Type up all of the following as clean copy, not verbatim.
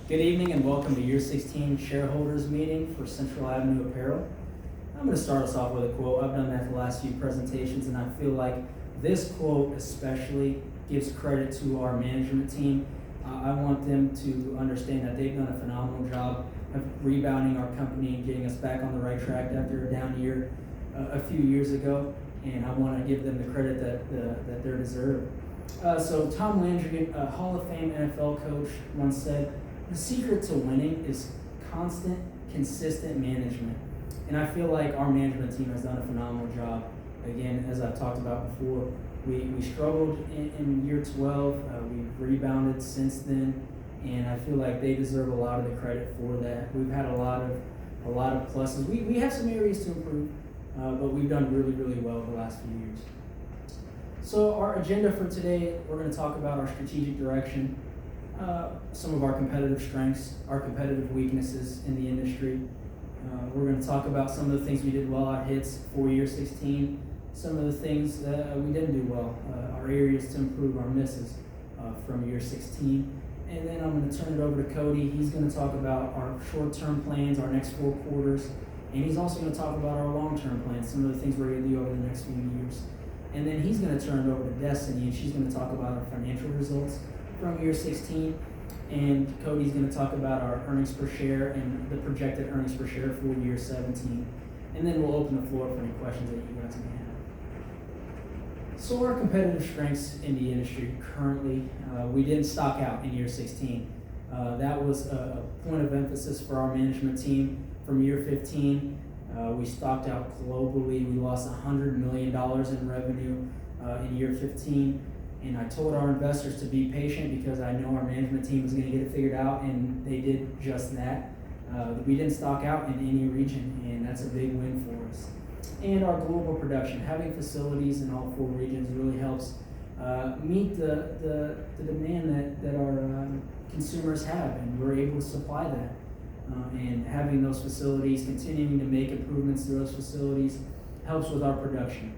Good evening and welcome to Year 16 Shareholders Meeting for Central Avenue Apparel. I'm going to start us off with a quote. I've done that the last few presentations, and I feel like this quote especially gives credit to our management team. I want them to understand that they've done a phenomenal job of rebounding our company and getting us back on the right track after a down year a few years ago, and I want to give them the credit that they're deserved. So Tom Landry, a Hall of Fame NFL coach, once said, "The secret to winning is constant, consistent management." And I feel like our management team has done a phenomenal job. Again, as I've talked about before, we struggled in year 12. We've rebounded since then, and I feel like they deserve a lot of the credit for that. We've had a lot of pluses. We have some areas to improve, but we've done really, really well the last few years. So our agenda for today, we're going to talk about our strategic direction, some of our competitive strengths, our competitive weaknesses in the industry. We're going to talk about some of the things we did well, our hits for year 16, some of the things that we didn't do well, our areas to improve, our misses from year 16. And then I'm going to turn it over to Cody. He's going to talk about our short-term plans, our next 4 quarters, and he's also going to talk about our long-term plans, some of the things we're going to do over the next few years. And then he's going to turn it over to Destiny, and she's going to talk about our financial results from year 16. And Cody's going to talk about our earnings per share and the projected earnings per share for year 17. And then we'll open the floor for any questions that you guys may have. So our competitive strengths in the industry currently, we didn't stock out in year 16. That was a point of emphasis for our management team from year 15. We stocked out globally. We lost $100 million in revenue in year 15. And I told our investors to be patient because I know our management team was going to get it figured out, and they did just that. We didn't stock out in any region, and that's a big win for us. And our global production, having facilities in all 4 regions really helps meet the demand that our consumers have, and we're able to supply that. And having those facilities, continuing to make improvements to those facilities helps with our production.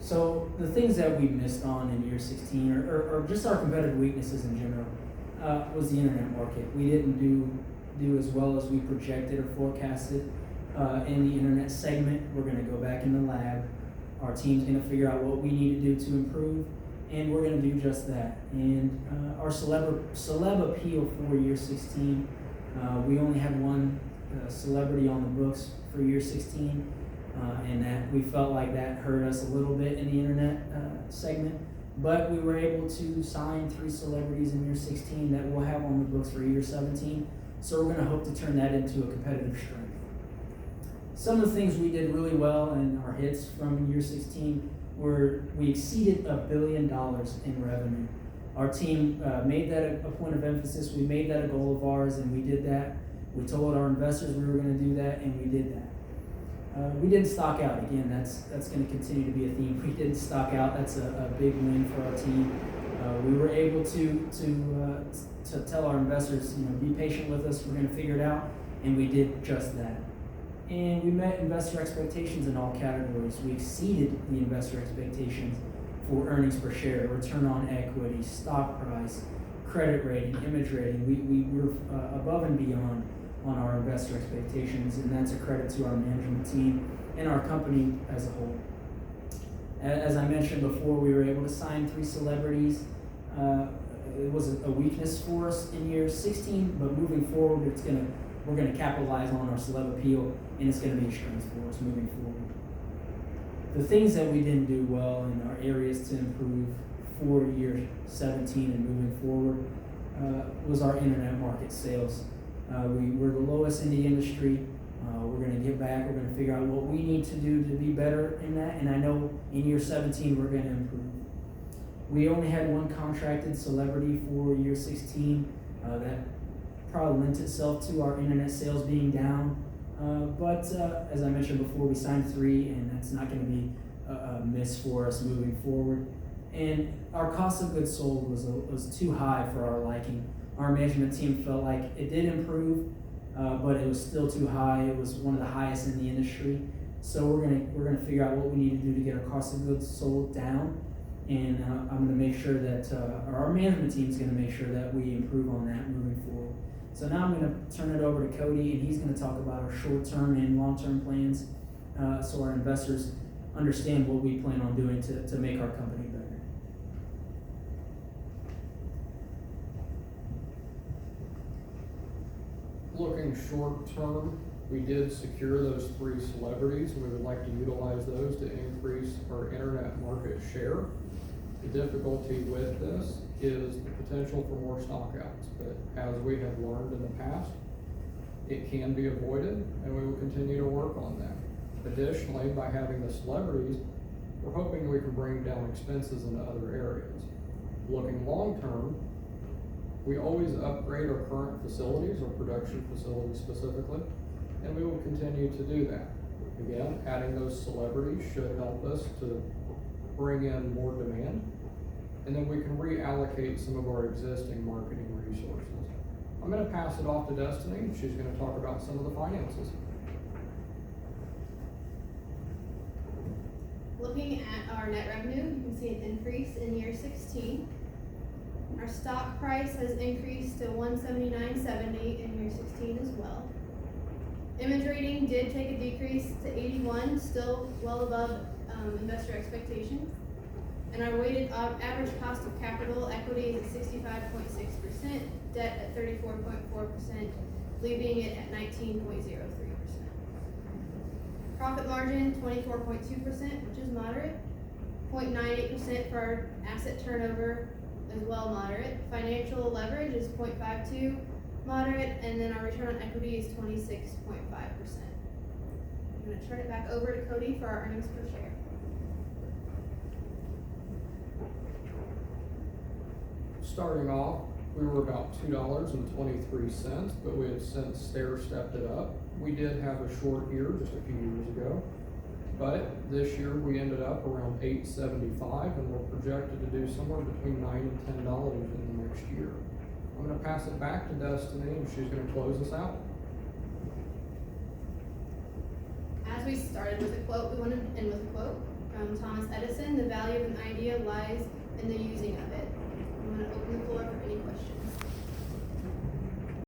So the things that we missed on in year 16, or just our competitive weaknesses in general, was the internet market. We didn't do as well as we projected or forecasted in the internet segment. We're going to go back in the lab. Our team's going to figure out what we need to do to improve, and we're going to do just that. And our celeb appeal for year 16, we only had one celebrity on the books for year 16. And that we felt like that hurt us a little bit in the internet segment, but we were able to sign 3 celebrities in year 16 that we'll have on the books for year 17. So we're going to hope to turn that into a competitive strength. Some of the things we did really well in our hits from year 16 were we exceeded $1 billion in revenue. Our team made that a point of emphasis. We made that a goal of ours, and we did that. We told our investors we were going to do that, and we did that. We didn't stock out. Again, that's going to continue to be a theme. We didn't stock out. That's a big win for our team. We were able to tell our investors, be patient with us. We're going to figure it out, and we did just that. And we met investor expectations in all categories. We exceeded the investor expectations for earnings per share, return on equity, stock price, credit rating, image rating. We were above and beyond on our investor expectations, and that's a credit to our management team and our company as a whole. As I mentioned before, we were able to sign 3 celebrities. It was a weakness for us in year 16, but moving forward, we're going to capitalize on our celeb appeal, and it's going to be a strength for us moving forward. The things that we didn't do well and our areas to improve for year 17 and moving forward was our internet market sales. We were the lowest in the industry. We're going to get back. We're going to figure out what we need to do to be better in that. And I know in year 17, we're going to improve. We only had 1 contracted celebrity for year 16. That probably lent itself to our internet sales being down. But as I mentioned before, we signed 3, and that's not going to be a miss for us moving forward. And our cost of goods sold was too high for our liking. Our management team felt like it did improve, but it was still too high. It was one of the highest in the industry. So we're gonna figure out what we need to do to get our cost of goods sold down, And I'm gonna make sure that, or our management team's gonna make sure that we improve on that moving forward. So now I'm gonna turn it over to Cody, and he's gonna talk about our short-term and long-term plans, so our investors understand what we plan on doing to make our company better. Looking short term, we did secure those 3 celebrities, and we would like to utilize those to increase our internet market share. The difficulty with this is the potential for more stockouts, but as we have learned in the past, it can be avoided, and we will continue to work on them. Additionally, by having the celebrities, we're hoping we can bring down expenses in other areas. Looking long term, we always upgrade our current facilities, our production facilities specifically, and we will continue to do that. Again, adding those celebrities should help us to bring in more demand, and then we can reallocate some of our existing marketing resources. I'm going to pass it off to Destiny, and she's going to talk about some of the finances. Looking at our net revenue, you can see an increase in year 16. Our stock price has increased to $179.70 in year 16 as well. Image rating did take a decrease to 81, still well above investor expectations. And our weighted average cost of capital equity is at 65.6%, debt at 34.4%, leaving it at 19.03%. Profit margin 24.2%, which is moderate. 0.98% for our asset turnover, as well moderate. Financial leverage is 0.52, moderate, and then our return on equity is 26.5%. I'm going to turn it back over to Cody for our earnings per share. Starting off, we were about $2.23, but we have since stair-stepped it up. We did have a short year just a few years ago, but this year we ended up around $8.75, and we're projected to do somewhere between $9 and $10 in the next year. I'm going to pass it back to Destiny, and she's going to close us out. As we started with a quote, we want to end with a quote from Thomas Edison: "The value of an idea lies in the using of it." I'm going to open the floor for any questions.